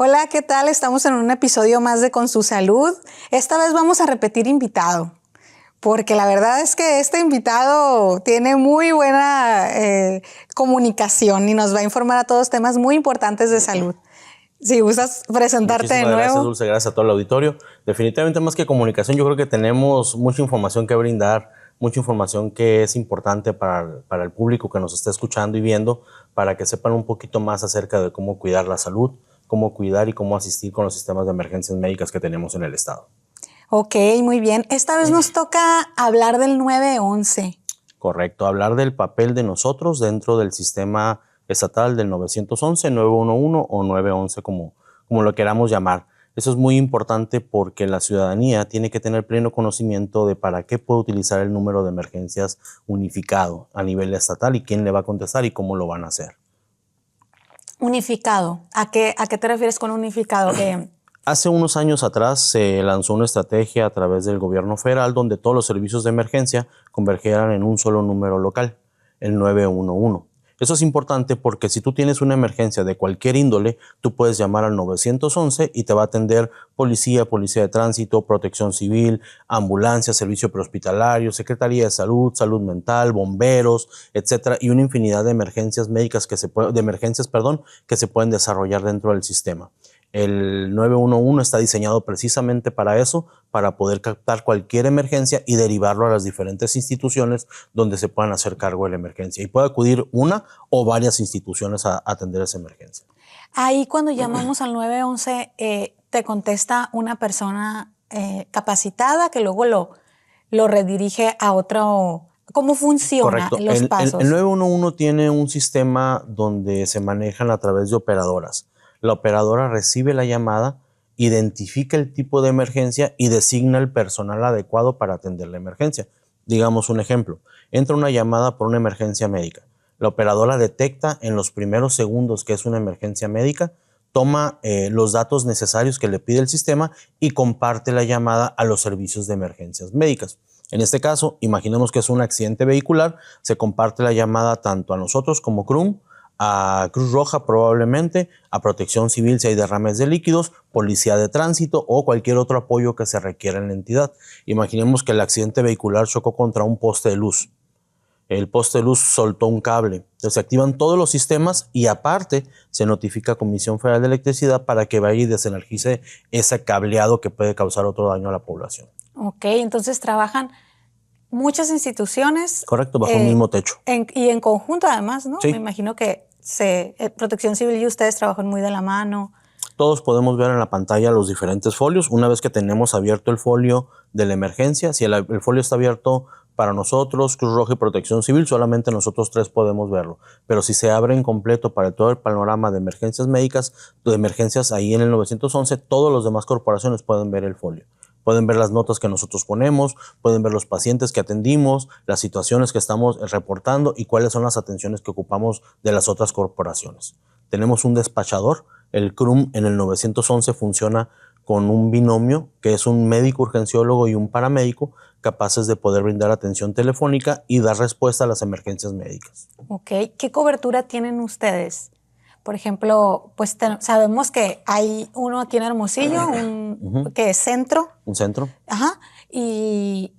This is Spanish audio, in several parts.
Hola, ¿qué tal? Estamos en un episodio más de Con su Salud. Esta vez vamos a repetir invitado, porque la verdad es que este invitado tiene muy buena comunicación y nos va a informar a todos temas muy importantes de salud. Si gustas presentarte de nuevo. Gracias, Dulce. Gracias a todo el auditorio. Definitivamente, más que comunicación, yo creo que tenemos mucha información que brindar, mucha información que es importante para el público que nos está escuchando y viendo, para que sepan un poquito más acerca de cómo cuidar la salud, cómo cuidar y cómo asistir con los sistemas de emergencias médicas que tenemos en el estado. Ok, muy bien. Esta vez nos toca hablar del 911. Correcto, hablar del papel de nosotros dentro del sistema estatal del 911, 911 o 911 como lo queramos llamar. Eso es muy importante porque la ciudadanía tiene que tener pleno conocimiento de para qué puede utilizar el número de emergencias unificado a nivel estatal y quién le va a contestar y cómo lo van a hacer. Unificado. ¿A qué te refieres con unificado? Hace unos años atrás se lanzó una estrategia a través del gobierno federal donde todos los servicios de emergencia convergieran en un solo número local, el 911. Eso es importante porque si tú tienes una emergencia de cualquier índole, tú puedes llamar al 911 y te va a atender policía, policía de tránsito, protección civil, ambulancia, servicio prehospitalario, secretaría de salud, salud mental, bomberos, etcétera, y una infinidad de emergencias médicas que se pueden desarrollar dentro del sistema. El 911 está diseñado precisamente para eso, para poder captar cualquier emergencia y derivarlo a las diferentes instituciones donde se puedan hacer cargo de la emergencia. Y puede acudir una o varias instituciones a atender esa emergencia. Ahí cuando llamamos al 911, te contesta una persona capacitada que luego lo redirige a otro. ¿Cómo funciona? Correcto. Los pasos? El 911 tiene un sistema donde se manejan a través de operadoras. La operadora recibe la llamada, identifica el tipo de emergencia y designa el personal adecuado para atender la emergencia. Digamos un ejemplo, entra una llamada por una emergencia médica. La operadora detecta en los primeros segundos que es una emergencia médica, toma los datos necesarios que le pide el sistema y comparte la llamada a los servicios de emergencias médicas. En este caso, imaginemos que es un accidente vehicular, se comparte la llamada tanto a nosotros como CRUM, a Cruz Roja probablemente, a Protección Civil si hay derrames de líquidos, Policía de Tránsito o cualquier otro apoyo que se requiera en la entidad. Imaginemos que el accidente vehicular chocó contra un poste de luz. El poste de luz soltó un cable. Entonces se activan todos los sistemas y aparte se notifica a Comisión Federal de Electricidad para que vaya y desenergice ese cableado que puede causar otro daño a la población. Ok, entonces trabajan muchas instituciones. Correcto, bajo el mismo techo. Y en conjunto además, ¿no? Sí. Me imagino que Protección Civil y ustedes trabajan muy de la mano. Todos podemos ver en la pantalla los diferentes folios. Una vez que tenemos abierto el folio de la emergencia, si el folio está abierto para nosotros, Cruz Roja y Protección Civil, solamente nosotros tres podemos verlo. Pero si se abre en completo para todo el panorama de emergencias médicas, de emergencias ahí en el 911, todas las demás corporaciones pueden ver el folio. Pueden ver las notas que nosotros ponemos, pueden ver los pacientes que atendimos, las situaciones que estamos reportando y cuáles son las atenciones que ocupamos de las otras corporaciones. Tenemos un despachador. El CRUM en el 911 funciona con un binomio que es un médico urgenciólogo y un paramédico capaces de poder brindar atención telefónica y dar respuesta a las emergencias médicas. Ok, ¿qué cobertura tienen ustedes? Por ejemplo, pues sabemos que hay uno aquí en Hermosillo, que es centro. ¿Un centro? Ajá, y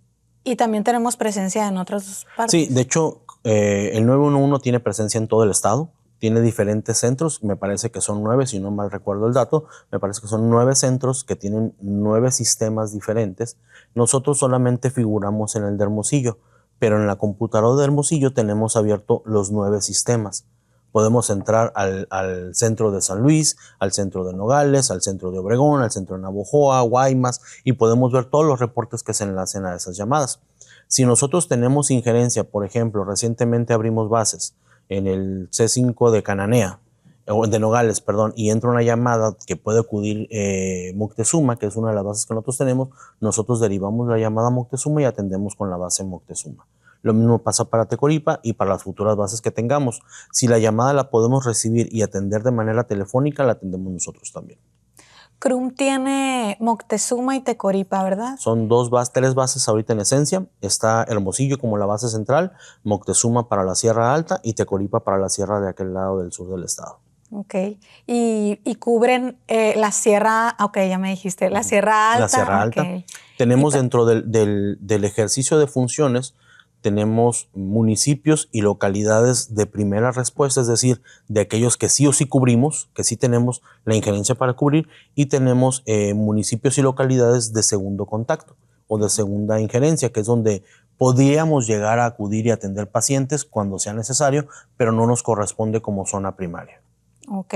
también tenemos presencia en otras partes. Sí, de hecho, el 911 tiene presencia en todo el estado. Tiene diferentes centros, me parece que son 9, si no mal recuerdo el dato, me parece que son 9 centros que tienen 9 sistemas diferentes. Nosotros solamente figuramos en el de Hermosillo, pero en la computadora de Hermosillo tenemos abierto los 9 sistemas. Podemos entrar al centro de San Luis, al centro de Nogales, al centro de Obregón, al centro de Navojoa, Guaymas, y podemos ver todos los reportes que se enlacen a esas llamadas. Si nosotros tenemos injerencia, por ejemplo, recientemente abrimos bases en el C5 de Cananea, de Nogales, perdón, y entra una llamada que puede acudir Moctezuma, que es una de las bases que nosotros tenemos, nosotros derivamos la llamada a Moctezuma y atendemos con la base Moctezuma. Lo mismo pasa para Tecoripa y para las futuras bases que tengamos. Si la llamada la podemos recibir y atender de manera telefónica, la atendemos nosotros también. CRUM tiene Moctezuma y Tecoripa, ¿verdad? Son 3 bases ahorita en esencia. Está Hermosillo como la base central, Moctezuma para la Sierra Alta y Tecoripa para la sierra de aquel lado del sur del estado. Ok. Y cubren la sierra, ok, ya me dijiste, la Sierra Alta. La Sierra Alta. Okay. Tenemos dentro del ejercicio de funciones, tenemos municipios y localidades de primera respuesta, es decir, de aquellos que sí o sí cubrimos, que sí tenemos la injerencia para cubrir, y tenemos municipios y localidades de segundo contacto o de segunda injerencia, que es donde podríamos llegar a acudir y atender pacientes cuando sea necesario, pero no nos corresponde como zona primaria. Ok.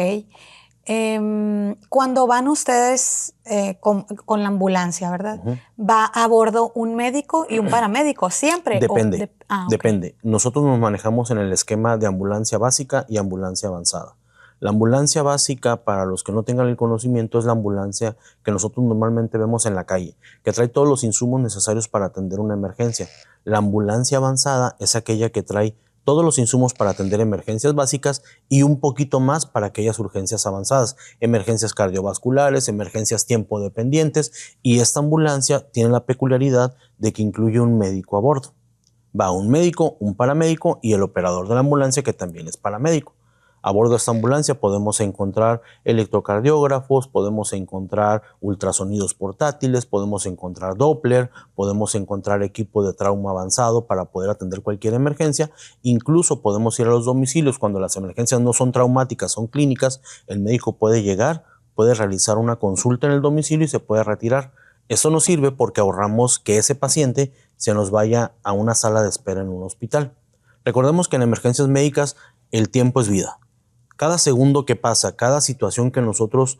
Cuando van ustedes con la ambulancia, ¿verdad? ¿Va a bordo un médico y un paramédico siempre? Depende, okay. Depende. Nosotros nos manejamos en el esquema de ambulancia básica y ambulancia avanzada. La ambulancia básica, para los que no tengan el conocimiento, es la ambulancia que nosotros normalmente vemos en la calle, que trae todos los insumos necesarios para atender una emergencia. La ambulancia avanzada es aquella que trae todos los insumos para atender emergencias básicas y un poquito más para aquellas urgencias avanzadas, emergencias cardiovasculares, emergencias tiempo dependientes, y esta ambulancia tiene la peculiaridad de que incluye un médico a bordo. Va un médico, un paramédico y el operador de la ambulancia, que también es paramédico. A bordo de esta ambulancia podemos encontrar electrocardiógrafos, podemos encontrar ultrasonidos portátiles, podemos encontrar Doppler, podemos encontrar equipo de trauma avanzado para poder atender cualquier emergencia. Incluso podemos ir a los domicilios cuando las emergencias no son traumáticas, son clínicas. El médico puede llegar, puede realizar una consulta en el domicilio y se puede retirar. Eso nos sirve porque ahorramos que ese paciente se nos vaya a una sala de espera en un hospital. Recordemos que en emergencias médicas el tiempo es vida. Cada segundo que pasa, cada situación que nosotros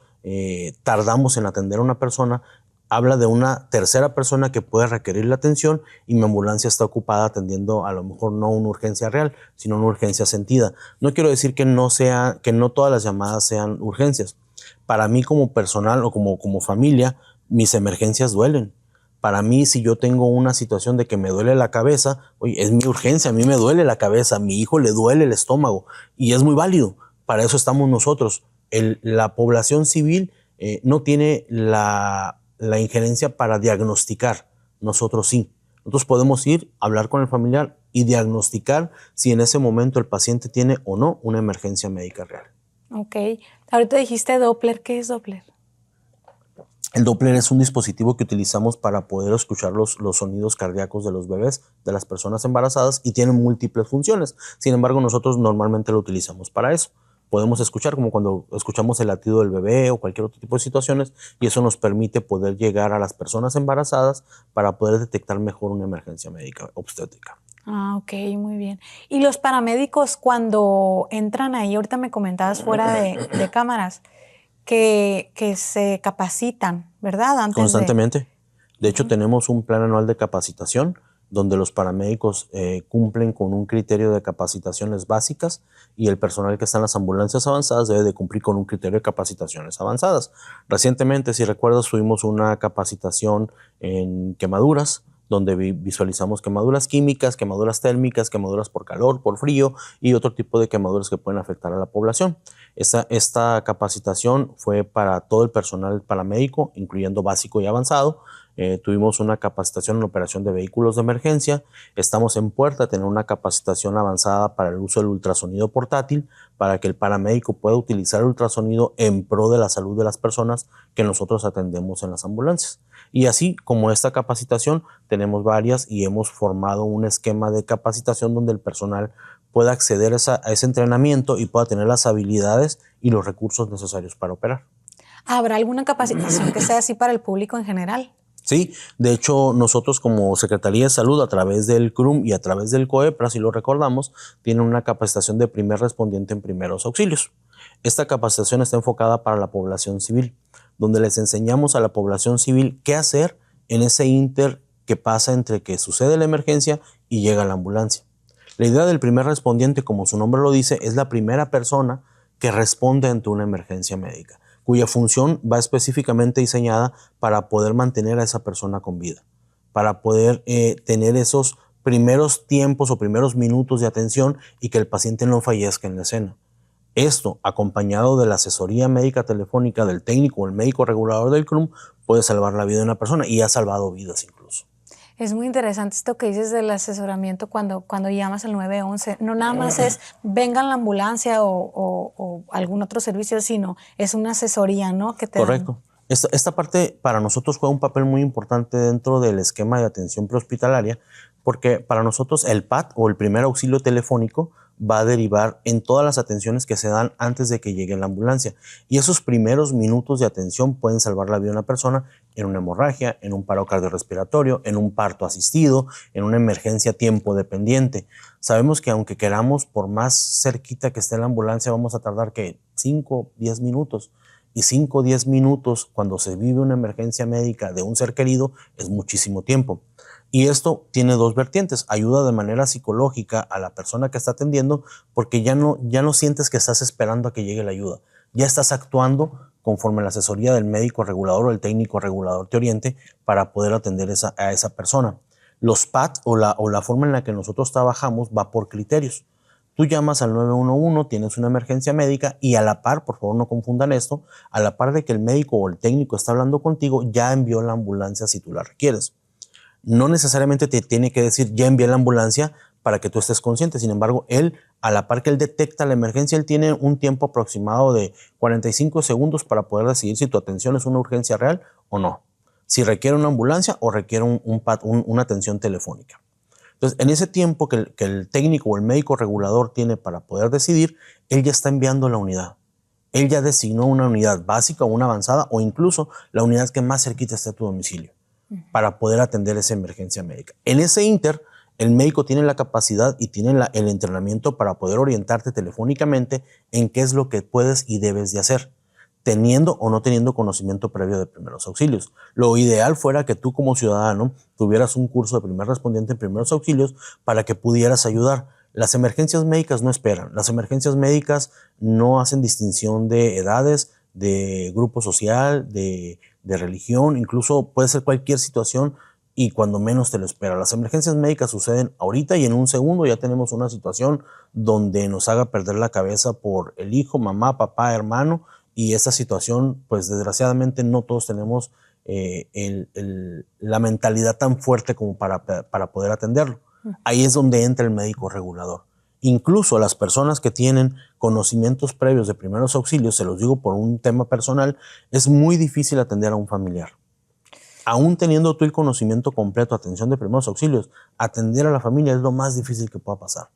tardamos en atender a una persona, habla de una tercera persona que puede requerir la atención, y mi ambulancia está ocupada atendiendo a lo mejor no una urgencia real, sino una urgencia sentida. No quiero decir que no todas las llamadas sean urgencias. Para mí como personal o como familia, mis emergencias duelen. Para mí, si yo tengo una situación de que me duele la cabeza, oye, es mi urgencia, a mí me duele la cabeza, a mi hijo le duele el estómago, y es muy válido. Para eso estamos nosotros. La población civil no tiene la injerencia para diagnosticar. Nosotros sí. Nosotros podemos ir, hablar con el familiar y diagnosticar si en ese momento el paciente tiene o no una emergencia médica real. Ok. Ahorita dijiste Doppler. ¿Qué es Doppler? El Doppler es un dispositivo que utilizamos para poder escuchar los sonidos cardíacos de los bebés, de las personas embarazadas, y tiene múltiples funciones. Sin embargo, nosotros normalmente lo utilizamos para eso. Podemos escuchar como cuando escuchamos el latido del bebé o cualquier otro tipo de situaciones, y eso nos permite poder llegar a las personas embarazadas para poder detectar mejor una emergencia médica obstétrica. Ah, ok, muy bien. ¿Y los paramédicos cuando entran ahí, ahorita me comentabas fuera de cámaras, que se capacitan, ¿verdad? Constantemente. De hecho, tenemos un plan anual de capacitación donde los paramédicos cumplen con un criterio de capacitaciones básicas, y el personal que está en las ambulancias avanzadas debe de cumplir con un criterio de capacitaciones avanzadas. Recientemente, si recuerdas, tuvimos una capacitación en quemaduras, donde visualizamos quemaduras químicas, quemaduras térmicas, quemaduras por calor, por frío y otro tipo de quemaduras que pueden afectar a la población. Esta capacitación fue para todo el personal paramédico, incluyendo básico y avanzado. Tuvimos una capacitación en operación de vehículos de emergencia. Estamos en puerta de tener una capacitación avanzada para el uso del ultrasonido portátil, para que el paramédico pueda utilizar el ultrasonido en pro de la salud de las personas que nosotros atendemos en las ambulancias. Y así como esta capacitación, tenemos varias, y hemos formado un esquema de capacitación donde el personal pueda acceder a ese entrenamiento y pueda tener las habilidades y los recursos necesarios para operar. ¿Habrá alguna capacitación que sea así para el público en general? Sí, de hecho nosotros como Secretaría de Salud, a través del CRUM y a través del COEPRA, si lo recordamos, tienen una capacitación de primer respondiente en primeros auxilios. Esta capacitación está enfocada para la población civil, donde les enseñamos a la población civil qué hacer en ese inter que pasa entre que sucede la emergencia y llega la ambulancia. La idea del primer respondiente, como su nombre lo dice, es la primera persona que responde ante una emergencia médica, cuya función va específicamente diseñada para poder mantener a esa persona con vida, para poder tener esos primeros tiempos o primeros minutos de atención y que el paciente no fallezca en la escena. Esto, acompañado de la asesoría médica telefónica del técnico o el médico regulador del CRUM, puede salvar la vida de una persona, y ha salvado vidas incluso. Es muy interesante esto que dices del asesoramiento cuando llamas al 911. No nada más es vengan la ambulancia o algún otro servicio, sino es una asesoría, ¿no? Que te dan. Correcto. Esta parte para nosotros juega un papel muy importante dentro del esquema de atención prehospitalaria, porque para nosotros el PAT o el primer auxilio telefónico va a derivar en todas las atenciones que se dan antes de que llegue la ambulancia. Y esos primeros minutos de atención pueden salvar la vida de una persona en una hemorragia, en un paro cardiorrespiratorio, en un parto asistido, en una emergencia tiempo dependiente. Sabemos que aunque queramos, por más cerquita que esté la ambulancia, vamos a tardar que 5, 10 minutos. Y 5 o 10 minutos cuando se vive una emergencia médica de un ser querido es muchísimo tiempo. Y esto tiene dos vertientes. Ayuda de manera psicológica a la persona que está atendiendo porque ya no sientes que estás esperando a que llegue la ayuda. Ya estás actuando conforme la asesoría del médico regulador o el técnico regulador te oriente para poder atender a esa persona. Los PAT o la forma en la que nosotros trabajamos va por criterios. Tú llamas al 911, tienes una emergencia médica y a la par, por favor no confundan esto, a la par de que el médico o el técnico está hablando contigo, ya envió la ambulancia si tú la requieres. No necesariamente te tiene que decir ya envié la ambulancia para que tú estés consciente. Sin embargo, él, a la par que él detecta la emergencia, él tiene un tiempo aproximado de 45 segundos para poder decidir si tu atención es una urgencia real o no. Si requiere una ambulancia o requiere una atención telefónica. Entonces, en ese tiempo que el técnico o el médico regulador tiene para poder decidir, él ya está enviando la unidad. Él ya designó una unidad básica o una avanzada o incluso la unidad que más cerquita esté a tu domicilio para poder atender esa emergencia médica. En ese inter, el médico tiene la capacidad y tiene el entrenamiento para poder orientarte telefónicamente en qué es lo que puedes y debes de hacer, teniendo o no teniendo conocimiento previo de primeros auxilios. Lo ideal fuera que tú como ciudadano tuvieras un curso de primer respondiente en primeros auxilios para que pudieras ayudar. Las emergencias médicas no esperan. Las emergencias médicas no hacen distinción de edades, de grupo social, de religión, incluso puede ser cualquier situación y cuando menos te lo espera. Las emergencias médicas suceden ahorita y en un segundo ya tenemos una situación donde nos haga perder la cabeza por el hijo, mamá, papá, hermano. Y esta situación, pues desgraciadamente no todos tenemos la mentalidad tan fuerte como para poder atenderlo. Ahí es donde entra el médico regulador. Incluso las personas que tienen conocimientos previos de primeros auxilios, se los digo por un tema personal, es muy difícil atender a un familiar. Aún teniendo tú el conocimiento completo, atención de primeros auxilios, atender a la familia es lo más difícil que pueda pasar.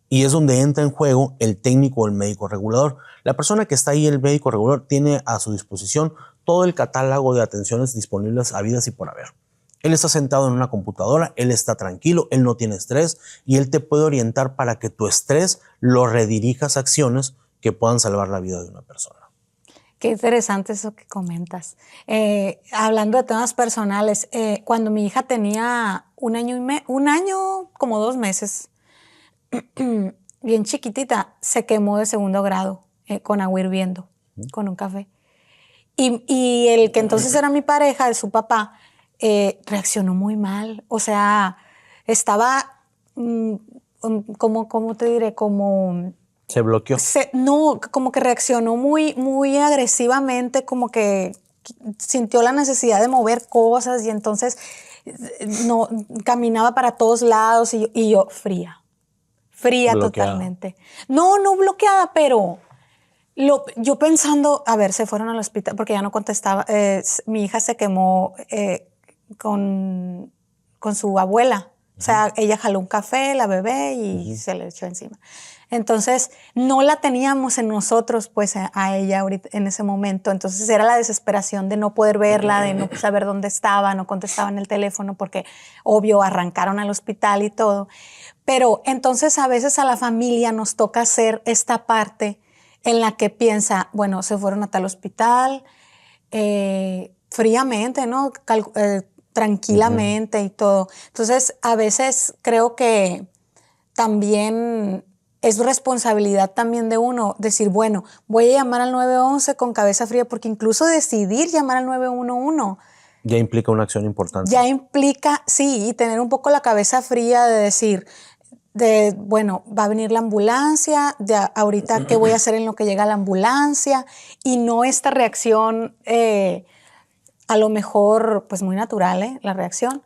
Y es donde entra en juego el técnico o el médico regulador. La persona que está ahí, el médico regulador, tiene a su disposición todo el catálogo de atenciones disponibles habidas y por haber. Él está sentado en una computadora, él está tranquilo, él no tiene estrés y él te puede orientar para que tu estrés lo redirijas a acciones que puedan salvar la vida de una persona. Qué interesante eso que comentas. Hablando de temas personales, cuando mi hija tenía un año, como 2 meses, bien chiquitita, se quemó de 2º grado con agua hirviendo, con un café. Y el que entonces era mi pareja, su papá, reaccionó muy mal. O sea, estaba, ¿cómo te diré? Como... ¿Se bloqueó? No, como que reaccionó muy, muy agresivamente, como que sintió la necesidad de mover cosas y entonces no, caminaba para todos lados y yo fría bloqueada. Totalmente. No bloqueada, pero yo pensando, a ver, se fueron al hospital porque ya no contestaba. Mi hija se quemó con su abuela. O sea, ella jaló un café, la bebé y se le echó encima. Entonces, no la teníamos en nosotros, pues, a ella ahorita, en ese momento. Entonces, era la desesperación de no poder verla, de no saber dónde estaba, no contestaba en el teléfono porque, obvio, arrancaron al hospital y todo. Pero entonces, a veces a la familia nos toca hacer esta parte en la que piensa, bueno, se fueron a tal hospital, fríamente, ¿no? Tranquilamente y todo. Entonces, a veces creo que también es responsabilidad también de uno decir, bueno, voy a llamar al 911 con cabeza fría, porque incluso decidir llamar al 911 ya implica una acción importante. Ya implica, sí, y tener un poco la cabeza fría de decir, bueno, va a venir la ambulancia, ahorita qué voy a hacer en lo que llega la ambulancia, y no esta reacción, a lo mejor, pues muy natural, la reacción,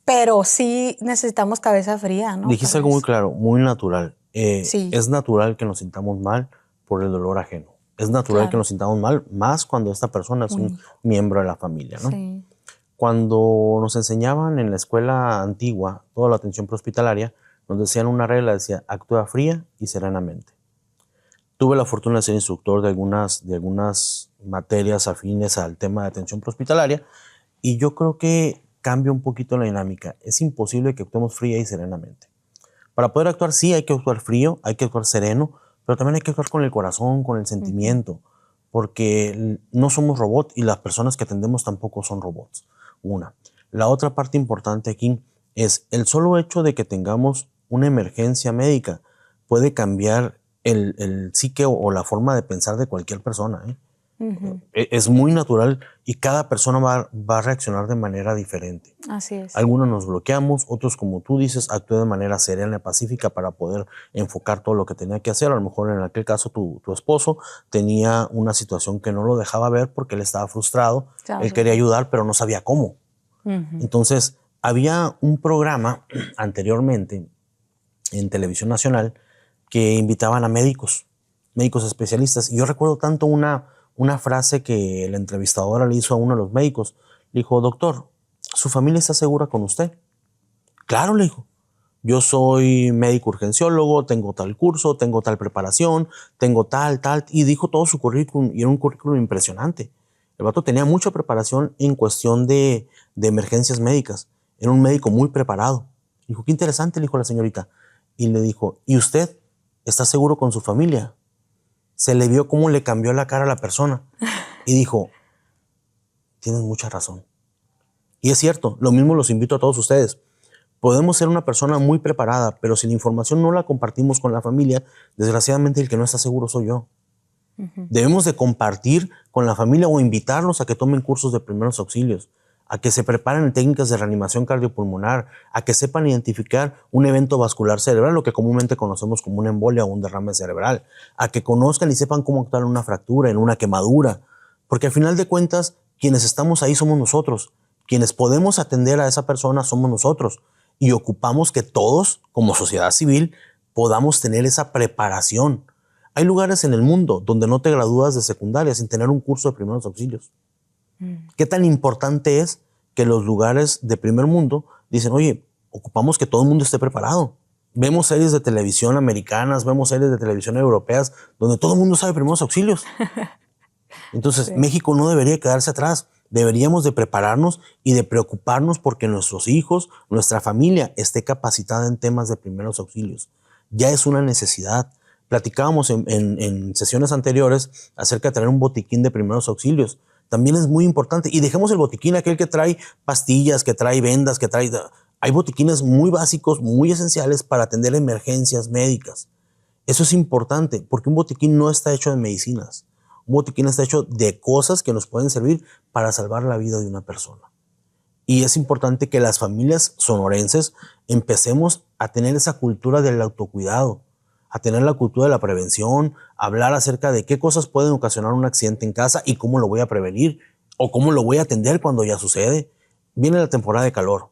pero sí necesitamos cabeza fría, ¿no? Dijiste Tal algo muy vez. claro, muy natural. Sí, Es natural que nos sintamos mal por el dolor ajeno. Es natural que claro. nos sintamos mal, más cuando esta persona es Un un hijo. miembro de la familia, ¿no? Sí. Cuando nos enseñaban en la escuela antigua toda la atención prehospitalaria, nos decían una regla, decía, actúa fría y serenamente. Tuve la fortuna de ser instructor de algunas materias afines al tema de atención prehospitalaria y yo creo que cambia un poquito la dinámica. Es imposible que actuemos fría y serenamente. Para poder actuar, sí, hay que actuar frío, hay que actuar sereno, pero también hay que actuar con el corazón, con el Ujú. sentimiento, porque no somos robots y las personas que atendemos tampoco son robots. Una. La otra parte importante aquí es el solo hecho de que tengamos una emergencia médica puede cambiar el psique o la forma de pensar de cualquier persona, ¿eh? Ujú. Es muy natural y cada persona va a reaccionar de manera diferente. Así es. Algunos nos bloqueamos, otros, como tú dices, actué de manera serena y pacífica para poder enfocar todo lo que tenía que hacer. A lo mejor en aquel caso tu esposo tenía una situación que no lo dejaba ver porque él estaba frustrado, Estaba él quería frustrado. ayudar, pero no sabía cómo. Ujú. Entonces, había un programa anteriormente en Televisión Nacional que invitaban a médicos, médicos especialistas. Y yo recuerdo tanto una frase que la entrevistadora le hizo a uno de los médicos. Le dijo, doctor, ¿su familia está segura con usted? Claro, le dijo. Yo soy médico urgenciólogo, tengo tal curso, tengo tal preparación, tengo tal, y dijo todo su currículum y era un currículum impresionante. El vato tenía mucha preparación en cuestión de emergencias médicas. Era un médico muy preparado. Dijo, qué interesante, le dijo la señorita. Y le dijo, ¿y usted está seguro con su familia? Se le vio cómo le cambió la cara a la persona. Y dijo, tienes mucha razón. Y es cierto, lo mismo los invito a todos ustedes. Podemos ser una persona muy preparada, pero si la información no la compartimos con la familia, desgraciadamente el que no está seguro soy yo. Ujú. Debemos de compartir con la familia o invitarlos a que tomen cursos de primeros auxilios, a que se preparen en técnicas de reanimación cardiopulmonar, a que sepan identificar un evento vascular cerebral, lo que comúnmente conocemos como una embolia o un derrame cerebral, a que conozcan y sepan cómo actuar en una fractura, en una quemadura, porque al final de cuentas, quienes estamos ahí somos nosotros, quienes podemos atender a esa persona somos nosotros, y ocupamos que todos, como sociedad civil, podamos tener esa preparación. Hay lugares en el mundo donde no te gradúas de secundaria sin tener un curso de primeros auxilios. Mm. ¿Qué tan importante es que los lugares de primer mundo dicen, oye, ocupamos que todo el mundo esté preparado? Vemos series de televisión americanas, vemos series de televisión europeas, donde todo el mundo sabe primeros auxilios. Entonces, Sí. México no debería quedarse atrás. Deberíamos de prepararnos y de preocuparnos porque nuestros hijos, nuestra familia esté capacitada en temas de primeros auxilios. Ya es una necesidad. Platicábamos en sesiones anteriores acerca de tener un botiquín de primeros auxilios. También es muy importante. Y dejemos el botiquín, aquel que trae pastillas, que trae vendas, que trae... Hay botiquines muy básicos, muy esenciales para atender emergencias médicas. Eso es importante porque un botiquín no está hecho de medicinas. Un botiquín está hecho de cosas que nos pueden servir para salvar la vida de una persona. Y es importante que las familias sonorenses empecemos a tener esa cultura del autocuidado, a tener la cultura de la prevención, a hablar acerca de qué cosas pueden ocasionar un accidente en casa y cómo lo voy a prevenir o cómo lo voy a atender cuando ya sucede. Viene la temporada de calor,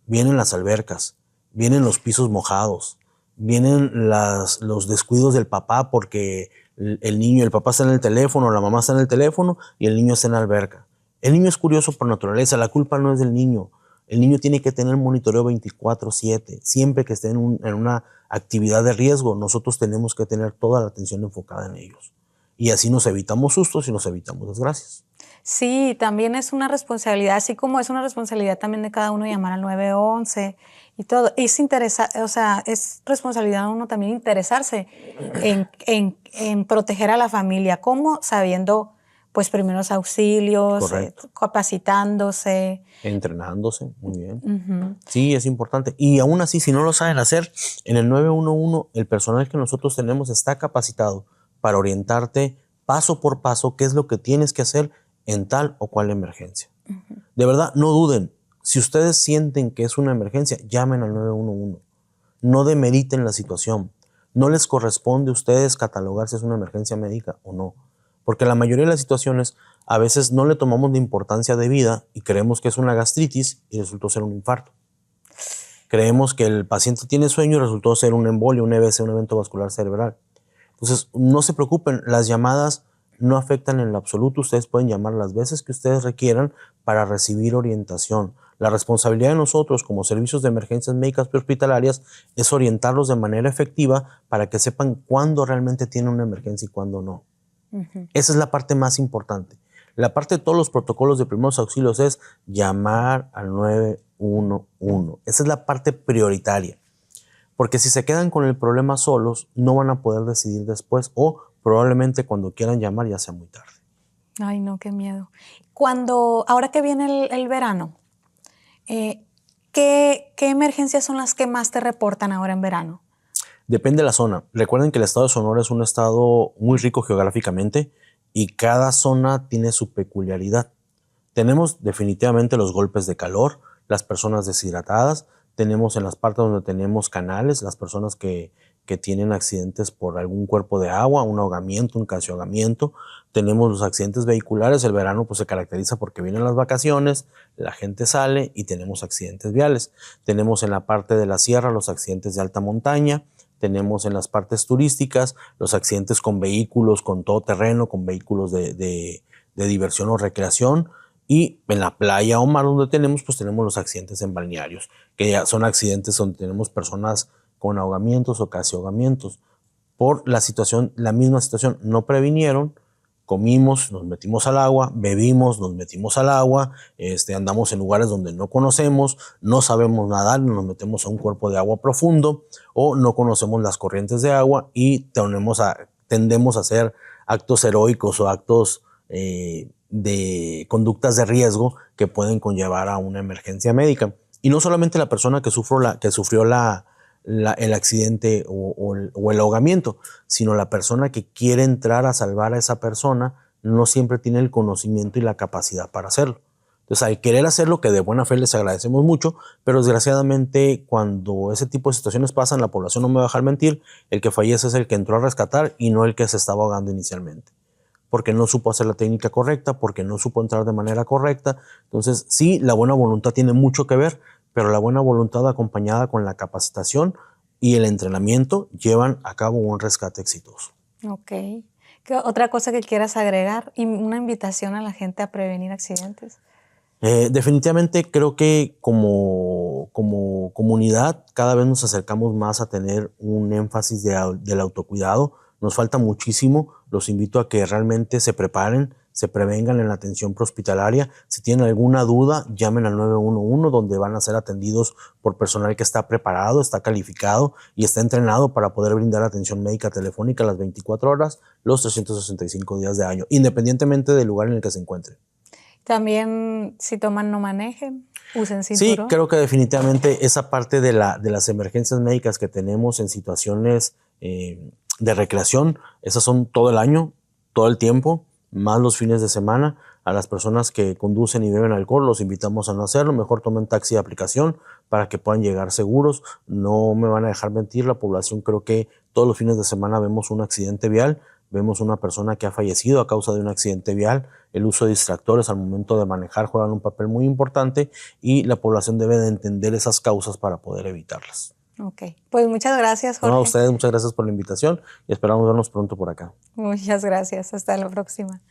vienen las albercas, vienen los pisos mojados, vienen los descuidos del papá porque el papá está en el teléfono, la mamá está en el teléfono y el niño está en la alberca. El niño es curioso por naturaleza, la culpa no es del niño. El niño tiene que tener monitoreo 24/7. Siempre que esté en una actividad de riesgo, nosotros tenemos que tener toda la atención enfocada en ellos. Y así nos evitamos sustos y nos evitamos desgracias. Sí, también es una responsabilidad, así como es una responsabilidad también de cada uno llamar al 911 y todo. O sea, es responsabilidad de uno también interesarse en proteger a la familia, como sabiendo, pues, primeros auxilios, Correcto. capacitándose. Entrenándose, muy bien. Ujú. Sí, es importante. Y aún así, si no lo saben hacer, en el 911 el personal que nosotros tenemos está capacitado para orientarte paso por paso qué es lo que tienes que hacer en tal o cual emergencia. De verdad, no duden. Si ustedes sienten que es una emergencia, llamen al 911. No demeriten la situación. No les corresponde a ustedes catalogar si es una emergencia médica o no. Porque la mayoría de las situaciones a veces no le tomamos la importancia debida y creemos que es una gastritis y resultó ser un infarto. Creemos que el paciente tiene sueño y resultó ser un embolio, un EVC, un evento vascular cerebral. Entonces, no se preocupen, las llamadas no afectan en lo absoluto. Ustedes pueden llamar las veces que ustedes requieran para recibir orientación. La responsabilidad de nosotros como servicios de emergencias médicas prehospitalarias es orientarlos de manera efectiva para que sepan cuándo realmente tienen una emergencia y cuándo no. Esa es la parte más importante. La parte de todos los protocolos de primeros auxilios es llamar al 911. Esa es la parte prioritaria. Porque si se quedan con el problema solos, no van a poder decidir después o probablemente cuando quieran llamar ya sea muy tarde. Ay, no, qué miedo. Ahora que viene el verano, ¿qué emergencias son las que más te reportan ahora en verano? Depende de la zona. Recuerden que el estado de Sonora es un estado muy rico geográficamente y cada zona tiene su peculiaridad. Tenemos definitivamente los golpes de calor, las personas deshidratadas, tenemos en las partes donde tenemos canales, las personas que tienen accidentes por algún cuerpo de agua, un ahogamiento, un casi ahogamiento, tenemos los accidentes vehiculares. El verano pues se caracteriza porque vienen las vacaciones, la gente sale y tenemos accidentes viales. Tenemos en la parte de la sierra los accidentes de alta montaña, tenemos en las partes turísticas los accidentes con vehículos, con todo terreno, con vehículos de diversión o recreación. Y en la playa o mar donde tenemos, pues tenemos los accidentes en balnearios, que ya son accidentes donde tenemos personas con ahogamientos o casi ahogamientos. Por la situación, la misma situación, no previnieron, comimos, nos metimos al agua, bebimos, nos metimos al agua, andamos en lugares donde no conocemos, no sabemos nadar, nos metemos a un cuerpo de agua profundo o no conocemos las corrientes de agua y tendemos a hacer actos heroicos o actos de conductas de riesgo que pueden conllevar a una emergencia médica. Y no solamente la persona que sufrió el accidente o el ahogamiento, sino la persona que quiere entrar a salvar a esa persona no siempre tiene el conocimiento y la capacidad para hacerlo. Entonces, al querer hacerlo, que de buena fe les agradecemos mucho, pero desgraciadamente cuando ese tipo de situaciones pasan, la población, no me va a dejar mentir, el que fallece es el que entró a rescatar y no el que se estaba ahogando inicialmente, porque no supo hacer la técnica correcta, porque no supo entrar de manera correcta. Entonces, sí, la buena voluntad tiene mucho que ver, pero la buena voluntad acompañada con la capacitación y el entrenamiento llevan a cabo un rescate exitoso. Ok. ¿Qué otra cosa que quieras agregar? Y una invitación a la gente a prevenir accidentes. Definitivamente creo que como comunidad cada vez nos acercamos más a tener un énfasis del autocuidado. Nos falta muchísimo. Los invito a que realmente se preparen, se prevengan en la atención prehospitalaria. Si tienen alguna duda, llamen al 911, donde van a ser atendidos por personal que está preparado, está calificado y está entrenado para poder brindar atención médica telefónica las 24 horas, los 365 días de año, independientemente del lugar en el que se encuentren. También, si toman, no manejen, usen cinturón. Sí, creo que definitivamente esa parte de las emergencias médicas que tenemos en situaciones de recreación, esas son todo el año, todo el tiempo, más los fines de semana. A las personas que conducen y beben alcohol los invitamos a no hacerlo, mejor tomen taxi de aplicación para que puedan llegar seguros. No me van a dejar mentir, la población creo que todos los fines de semana vemos un accidente vial, vemos una persona que ha fallecido a causa de un accidente vial. El uso de distractores al momento de manejar juegan un papel muy importante y la población debe de entender esas causas para poder evitarlas. Ok, pues muchas gracias, Jorge. No, a ustedes muchas gracias por la invitación y esperamos vernos pronto por acá. Muchas gracias, hasta la próxima.